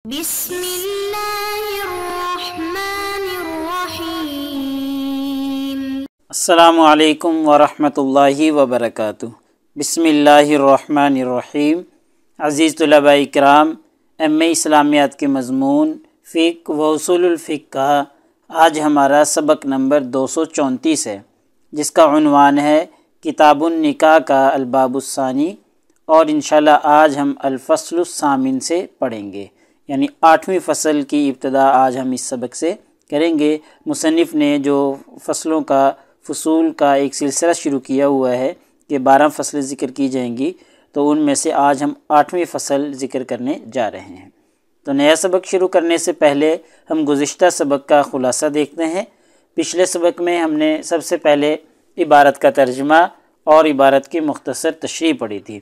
بسم اللہ الرحمن الرحیم۔ السلام علیکم ورحمۃ اللہ وبرکاتہ۔ بسم اللہ الرحمن الرحیم۔ عزیز طلباء اکرام، ایم اے اسلامیات کے مضمون فقہ و اصول الفقہ کا آج ہمارا سبق نمبر 234 ہے، جس کا عنوان ہے کتاب النکاح کا الباب الثانی، اور انشاءاللہ آج ہم الفصل الثامن سے پڑھیں گے، یعنی 8ویں فصل کی ابتدا آج ہم اس سبق سے کریں گے۔ مصنف نے جو فصلوں کا فصول کا ایک سلسلہ شروع کیا ہوا ہے کہ 12 فصلیں ذکر کی جائیں گی، تو ان میں سے آج ہم 8ویں فصل ذکر کرنے جا رہے ہیں۔ تو نیا سبق شروع کرنے سے پہلے ہم گزشتہ سبق کا خلاصہ دیکھتے ہیں۔ پچھلے سبق میں ہم نے سب سے پہلے عبارت کا ترجمہ اور عبارت کی مختصر تشریح پڑھی تھی،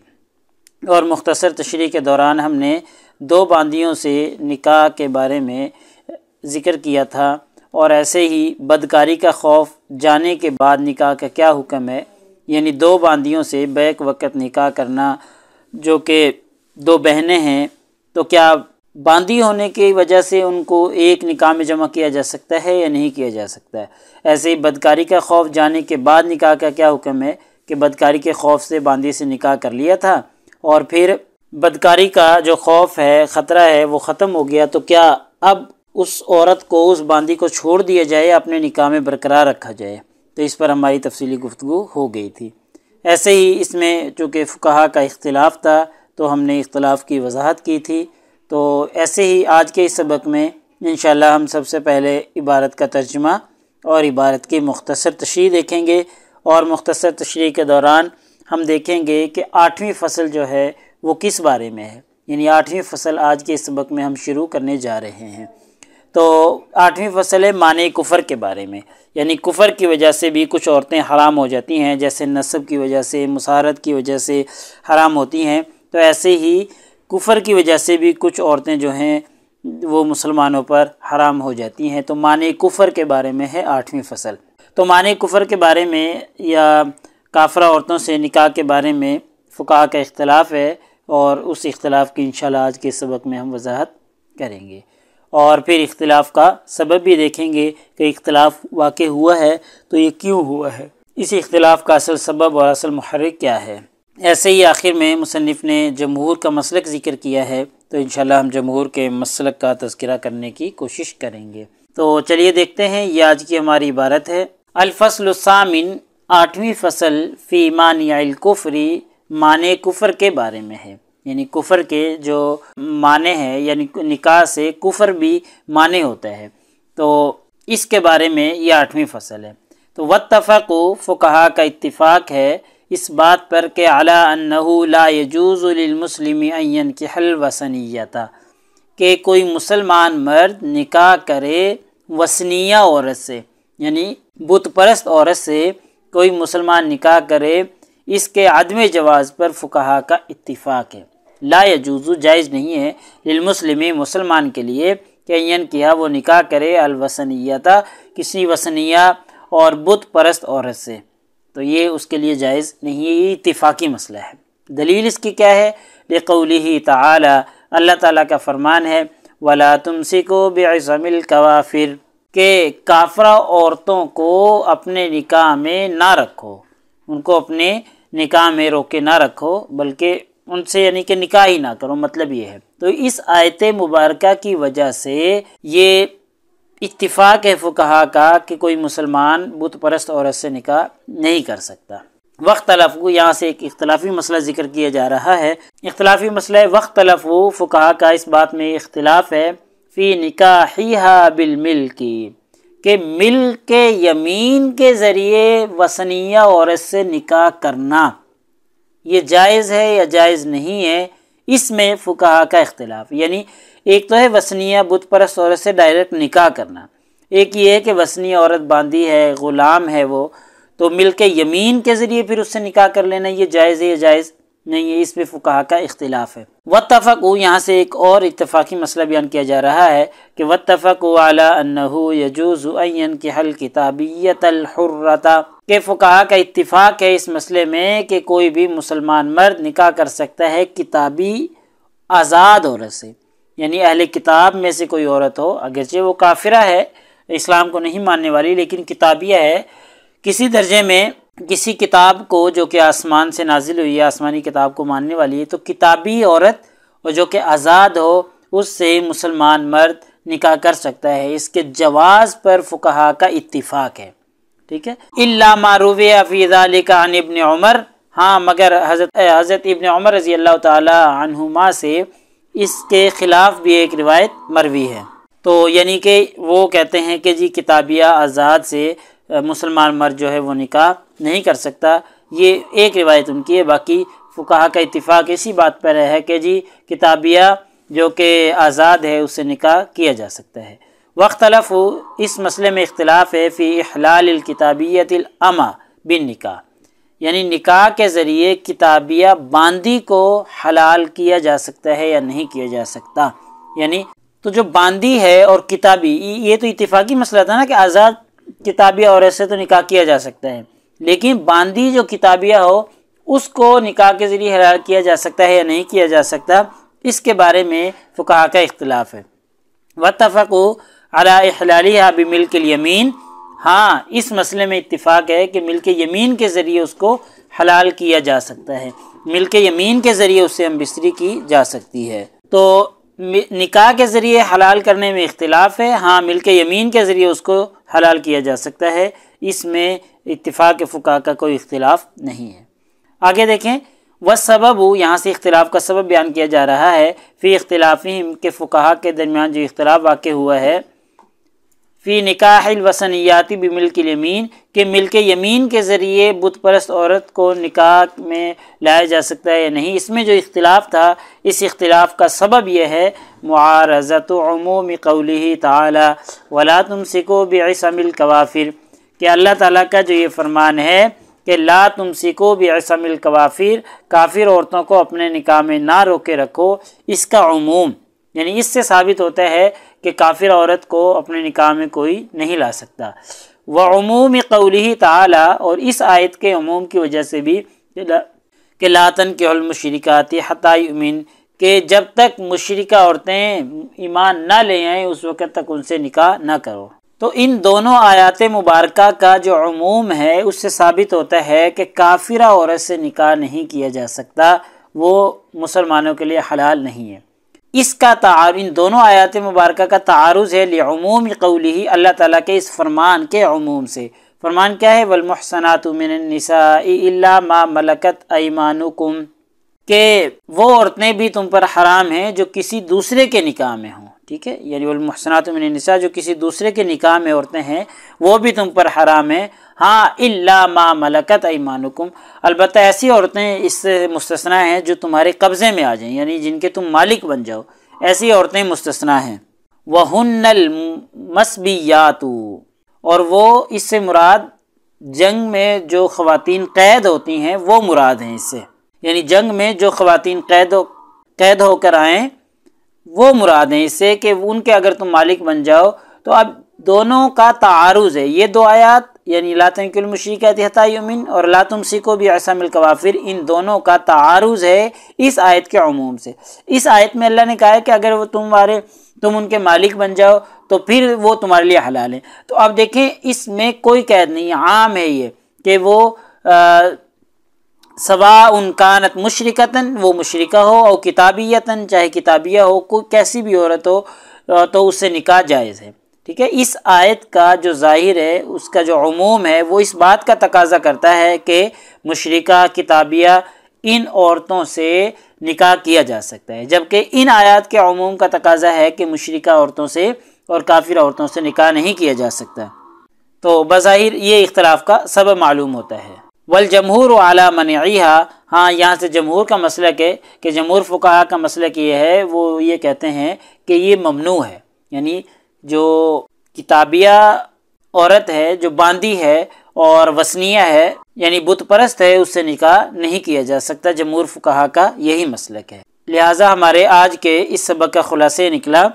اور مختصر تشریح کے دوران ہم نے 2 باندیوں سے نکاح کے بارے میں ذکر کیا تھا، اور ایسے ہی بدکاری کا خوف جانے کے بعد نکاح کا کیا حکم ہے، یعنی 2 باندیوں سے بیک وقت نکاح کرنا، جو کہ 2 بہنیں ہیں، تو کیا باندی ہونے کی وجہ سے ان کو ایک نکاح میں جمع کیا جا سکتا ہے یا نہیں کیا جا سکتا ہے۔ ایسے ہی بدکاری کا خوف جانے کے بعد نکاح کا کیا حکم ہے کہ بدکاری کے خوف سے باندی سے نکاح کر لیا تھا، اور پھر بدکاری کا جو خوف ہے، خطرہ ہے، وہ ختم ہو گیا، تو کیا اب اس عورت کو، اس باندی کو چھوڑ دیا جائے، اپنے نکاح میں برقرار رکھا جائے؟ تو اس پر ہماری تفصیلی گفتگو ہو گئی تھی۔ ایسے ہی اس میں چونکہ فقہا کا اختلاف تھا، تو ہم نے اختلاف کی وضاحت کی تھی۔ تو ایسے ہی آج کے اس سبق میں انشاءاللہ ہم سب سے پہلے عبارت کا ترجمہ اور عبارت کی مختصر تشریح دیکھیں گے، اور مختصر تشریح کے دوران ہم دیکھیں گے کہ 8ویں فصل جو ہے وہ کس بارے میں ہے، یعنی 8ویں فصل آج کے اس سبق میں ہم شروع کرنے جا رہے ہیں۔ تو 8ویں فصل ہے معنی کفر کے بارے میں، یعنی کفر کی وجہ سے بھی کچھ عورتیں حرام ہو جاتی ہیں، جیسے نسب کی وجہ سے، مسارت کی وجہ سے حرام ہوتی ہیں، تو ایسے ہی کفر کی وجہ سے بھی کچھ عورتیں جو ہیں وہ مسلمانوں پر حرام ہو جاتی ہیں۔ تو معنی کفر کے بارے میں ہے 8ویں فصل۔ تو معنی کفر کے بارے میں یا کافرہ عورتوں سے نکاح کے بارے میں فقہا کا اختلاف ہے، اور اس اختلاف کی انشاءاللہ آج کے سبق میں ہم وضاحت کریں گے، اور پھر اختلاف کا سبب بھی دیکھیں گے کہ اختلاف واقع ہوا ہے تو یہ کیوں ہوا ہے، اس اختلاف کا اصل سبب اور اصل محرک کیا ہے۔ ایسے ہی آخر میں مصنف نے جمہور کا مسلک ذکر کیا ہے، تو انشاءاللہ ہم جمہور کے مسلک کا تذکرہ کرنے کی کوشش کریں گے۔ تو چلیے دیکھتے ہیں، یہ آج کی ہماری عبارت ہے۔ الفصل الثامن، 8ویں فصل، فی مانع الکفر، معنی کفر کے بارے میں ہے، یعنی کفر کے جو معنی ہے، یعنی نکاح سے کفر بھی معنی ہوتا ہے، تو اس کے بارے میں یہ 8ویں فصل ہے۔ تو واتفقوا، فقہا کا اتفاق ہے اس بات پر کہ علی انہ لا یجوز للمسلم ان ینکح الوثنیۃ، کہ کوئی مسلمان مرد نکاح کرے وثنیہ عورت سے، یعنی بت پرست عورت سے کوئی مسلمان نکاح کرے، اس کے عدم جواز پر فقہا کا اتفاق ہے۔ لا یجوز، جائز نہیں ہے، للمسلم، مسلمان کے لیے، کہ ینکح، وہ نکاح کرے، الوثنیۃ، کسی وثنیہ اور بت پرست عورت سے، تو یہ اس کے لیے جائز نہیں ہے، یہ اتفاقی مسئلہ ہے۔ دلیل اس کی کیا ہے؟ لقولہ تعالی، اللہ تعالیٰ کا فرمان ہے، وَلَا تُمْسِكُوا بِعِصَمِ الْكَوَافِرِ، کہ کافرہ عورتوں کو اپنے نکاح میں نہ رکھو، ان کو اپنے نکاح میں روکے نہ رکھو، بلکہ ان سے یعنی کہ نکاح ہی نہ کرو، مطلب یہ ہے۔ تو اس آیت مبارکہ کی وجہ سے یہ اتفاق ہے فقہا کا کہ کوئی مسلمان بت پرست عورت سے نکاح نہیں کر سکتا۔ واختلف، یہاں سے ایک اختلافی مسئلہ ذکر کیا جا رہا ہے، اختلافی مسئلہ واختلف، فقہا کا اس بات میں اختلاف ہے، فی نکاحہا بالملک، کہ ملک یمین کے ذریعے وثنیہ عورت سے نکاح کرنا یہ جائز ہے یا جائز نہیں ہے، اس میں فقہا کا اختلاف، یعنی ایک تو ہے وثنیہ بت پرست عورت سے ڈائریکٹ نکاح کرنا، ایک یہ ہے کہ وثنیہ عورت باندی ہے، غلام ہے وہ، تو ملک یمین کے ذریعے پھر اس سے نکاح کر لینا یہ جائز ہے یا جائز نہیں ہے، اس میں فقہا کا اختلاف ہے۔ واتفقوا، یہاں سے ایک اور اتفاقی مسئلہ بیان کیا جا رہا ہے کہ واتفقوا علی انہ یجوز ان ینکح الکتابیۃ الحرۃ، کہ فقہا کا اتفاق ہے اس مسئلے میں کہ کوئی بھی مسلمان مرد نکاح کر سکتا ہے کتابی آزاد عورت سے، یعنی اہل کتاب میں سے کوئی عورت ہو، اگرچہ وہ کافرہ ہے، اسلام کو نہیں ماننے والی، لیکن کتابیہ ہے، کسی درجے میں کسی کتاب کو جو کہ آسمان سے نازل ہوئی ہے، آسمانی کتاب کو ماننے والی ہے، تو کتابی عورت اور جو کہ آزاد ہو اس سے مسلمان مرد نکاح کر سکتا ہے۔ اس کے جواز پر فقہا کا اتفاق ہے، ٹھیک ہے۔ الا ما روی فی ذلک عن ابن عمر، ہاں مگر حضرت ابن عمر رضی اللہ تعالی عنہما سے اس کے خلاف بھی ایک روایت مروی ہے۔ تو یعنی کہ وہ کہتے ہیں کہ جی کتابیہ آزاد سے مسلمان مرد جو ہے وہ نکاح نہیں کر سکتا، یہ ایک روایت ان کی ہے۔ باقی فقہا کا اتفاق اسی بات پر ہے کہ جی کتابیہ جو کہ آزاد ہے اس سے نکاح کیا جا سکتا ہے۔ واختلف، اس مسئلے میں اختلاف ہے، فی احلال الکتابیۃ الامہ بالنکاح، یعنی نکاح کے ذریعے کتابیہ باندی کو حلال کیا جا سکتا ہے یا نہیں کیا جا سکتا۔ یعنی تو جو باندی ہے اور کتابی، یہ تو اتفاقی مسئلہ تھا نا کہ آزاد کتابیہ عورت سے تو نکاح کیا جا سکتا ہے، لیکن باندی جو کتابیہ ہو اس کو نکاح کے ذریعے حلال کیا جا سکتا ہے یا نہیں کیا جا سکتا، اس کے بارے میں فقہا کا اختلاف ہے۔ واتفقوا علی احلالها بملک الیمین، ہاں اس مسئلے میں اتفاق ہے کہ ملک یمین کے ذریعے اس کو حلال کیا جا سکتا ہے، ملک یمین کے ذریعے اس سے ہم بستری کی جا سکتی ہے۔ تو نکاح کے ذریعے حلال کرنے میں اختلاف ہے، ہاں ملک یمین کے ذریعے اس کو حلال کیا جا سکتا ہے، اس میں اتفاق فقہا کا کوئی اختلاف نہیں ہے۔ آگے دیکھیں، والسبب، یہاں سے اختلاف کا سبب بیان کیا جا رہا ہے، فی اختلافہم، کے فقہا کے درمیان جو اختلاف واقع ہوا ہے، فی نکاح الوثنیات بملک الیمین، کہ ملک یمین کے ذریعے بت پرست عورت کو نکاح میں لایا جا سکتا ہے یا نہیں، اس میں جو اختلاف تھا، اس اختلاف کا سبب یہ ہے معارضۃ عموم قولہ تعالی ولا تمسکوا بعصم الکوافر، کہ اللہ تعالیٰ کا جو یہ فرمان ہے کہ لا تمسکوا بعصم الکوافر، کافر عورتوں کو اپنے نکاح میں نہ روکے رکھو، اس کا عموم، یعنی اس سے ثابت ہوتا ہے کہ کافر عورت کو اپنے نکاح میں کوئی نہیں لا سکتا۔ وعموم قولہ تعالی، اور اس آیت کے عموم کی وجہ سے بھی کہ لا تنکحوا المشرکات حتی یؤمن، کہ جب تک مشرکہ عورتیں ایمان نہ لے آئیں اس وقت تک ان سے نکاح نہ کرو۔ تو ان دونوں آیات مبارکہ کا جو عموم ہے اس سے ثابت ہوتا ہے کہ کافرہ عورت سے نکاح نہیں کیا جا سکتا، وہ مسلمانوں کے لیے حلال نہیں ہے۔ اس کا ان دونوں آیات مبارکہ کا تعارض ہے لعموم قولہ، اللہ تعالیٰ کے اس فرمان کے عموم سے۔ فرمان کیا ہے؟ والمحصنات من النساء الا ما ملکت ایمانکم، کہ وہ عورتیں بھی تم پر حرام ہیں جو کسی دوسرے کے نکاح میں ہوں، ٹھیک ہے، یعنی والمحصنات من النساء، جو کسی دوسرے کے نکاح میں عورتیں ہیں وہ بھی تم پر حرام ہیں، ہاں الا ما ملکت ایمانکم، البتہ ایسی عورتیں اس سے مستثنا ہیں جو تمہارے قبضے میں آ جائیں، یعنی جن کے تم مالک بن جاؤ، ایسی عورتیں مستثنا ہیں۔ وہن المسبیات، اور وہ اس سے مراد جنگ میں جو خواتین قید ہوتی ہیں وہ مراد ہیں اس سے، یعنی جنگ میں جو خواتین قید ہو کر آئیں وہ مراد ہیں اس سے، کہ ان کے اگر تم مالک بن جاؤ۔ تو اب دونوں کا تعارض ہے، یہ دو آیات یعنی لا تنکحوا المشرکات حتی یؤمن اور لا تمسکوا بعصم الکوافر، ان دونوں کا تعارض ہے اس آیت کے عموم سے۔ اس آیت میں اللہ نے کہا ہے کہ اگر وہ تم ان کے مالک بن جاؤ تو پھر وہ تمہارے لیے حلال ہیں۔ تو اب دیکھیں اس میں کوئی قید نہیں، عام ہے یہ کہ وہ سواء کانت مشرکتن، وہ مشرکہ ہو، اور کتابیتن، چاہے کتابیہ ہو، کوئی کیسی بھی عورت ہو تو اس سے نکاح جائز ہے، ٹھیک ہے۔ اس آیت کا جو ظاہر ہے، اس کا جو عموم ہے، وہ اس بات کا تقاضا کرتا ہے کہ مشرکہ، کتابیہ، ان عورتوں سے نکاح کیا جا سکتا ہے، جبکہ ان آیات کے عموم کا تقاضا ہے کہ مشرکہ عورتوں سے اور کافر عورتوں سے نکاح نہیں کیا جا سکتا۔ تو بظاہر یہ اختلاف کا سبب معلوم ہوتا ہے۔ والجمہور علی منعیہا، ہاں یہاں سے جمہور کا مسلک ہے کہ جمہور فقہا کا مسلک یہ ہے، وہ یہ کہتے ہیں کہ یہ ممنوع ہے، یعنی جو کتابیہ عورت ہے، جو باندی ہے اور وثنیہ ہے یعنی بت پرست ہے، اس سے نکاح نہیں کیا جا سکتا، جمہور فقہا کا یہی مسلک ہے۔ لہٰذا ہمارے آج کے اس سبق کا خلاصہ نکلا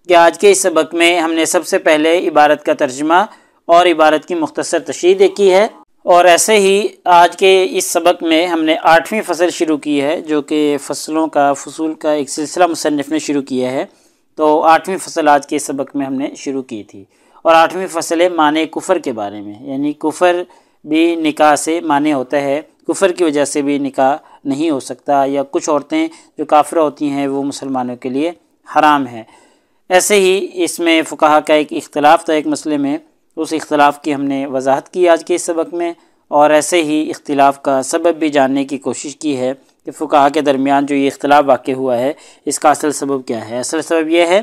کہ آج کے اس سبق میں ہم نے سب سے پہلے عبارت کا ترجمہ اور عبارت کی مختصر تشریح دیکھی ہے، اور ایسے ہی آج کے اس سبق میں ہم نے 8ویں فصل شروع کی ہے، جو کہ فصول کا ایک سلسلہ مصنف نے شروع کیا ہے، تو 8ویں فصل آج کے سبق میں ہم نے شروع کی تھی، اور 8ویں فصل ہے معنی کفر کے بارے میں، یعنی کفر بھی نکاح سے معنی ہوتا ہے، کفر کی وجہ سے بھی نکاح نہیں ہو سکتا، یا کچھ عورتیں جو کافرہ ہوتی ہیں وہ مسلمانوں کے لیے حرام ہیں۔ ایسے ہی اس میں فقہا کا ایک اختلاف تھا ایک مسئلے میں، اس اختلاف کی ہم نے وضاحت کی آج کے اس سبق میں، اور ایسے ہی اختلاف کا سبب بھی جاننے کی کوشش کی ہے کہ فقہا کے درمیان جو یہ اختلاف واقع ہوا ہے اس کا اصل سبب کیا ہے۔ اصل سبب یہ ہے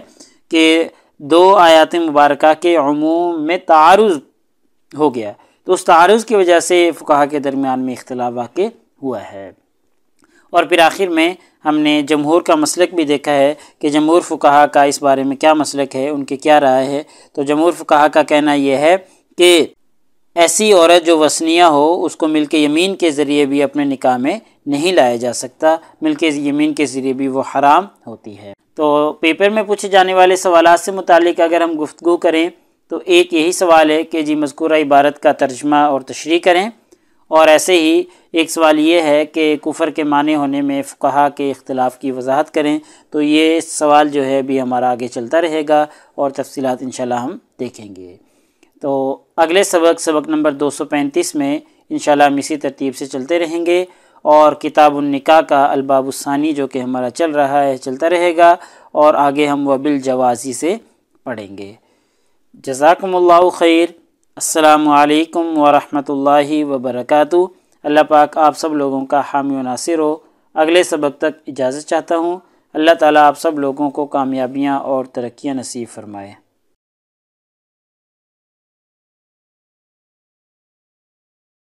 کہ 2 آیات مبارکہ کے عموم میں تعارض ہو گیا، تو اس تعارض کی وجہ سے فقہا کے درمیان میں اختلاف واقع ہوا ہے۔ اور پھر آخر میں ہم نے جمہور کا مسلک بھی دیکھا ہے کہ جمہور فقہا کا اس بارے میں کیا مسلک ہے، ان کی کیا رائے ہے۔ تو جمہور فقہا کا کہنا یہ ہے کہ ایسی عورت جو وثنیہ ہو اس کو ملک یمین کے ذریعے بھی اپنے نکاح میں نہیں لایا جا سکتا، ملک یمین کے ذریعے بھی وہ حرام ہوتی ہے۔ تو پیپر میں پوچھے جانے والے سوالات سے متعلق اگر ہم گفتگو کریں تو ایک یہی سوال ہے کہ جی مذکورہ عبارت کا ترجمہ اور تشریح کریں، اور ایسے ہی ایک سوال یہ ہے کہ کفر کے معنی ہونے میں فقہا کے اختلاف کی وضاحت کریں۔ تو یہ سوال جو ہے بھی ہمارا آگے چلتا رہے گا اور تفصیلات انشاءاللہ ہم دیکھیں گے۔ تو اگلے سبق نمبر 235 میں انشاءاللہ ہم اسی ترتیب سے چلتے رہیں گے، اور کتاب النکاح کا الباب الثانی جو کہ ہمارا چل رہا ہے چلتا رہے گا، اور آگے ہم وبالجوازی سے پڑھیں گے۔ جزاکم اللہ خیر۔ السلام علیکم ورحمۃ اللہ وبرکاتہ۔ اللہ پاک آپ سب لوگوں کا حامی و ناصر ہو۔ اگلے سبق تک اجازت چاہتا ہوں۔ اللہ تعالیٰ آپ سب لوگوں کو کامیابیاں اور ترقیاں نصیب فرمائے۔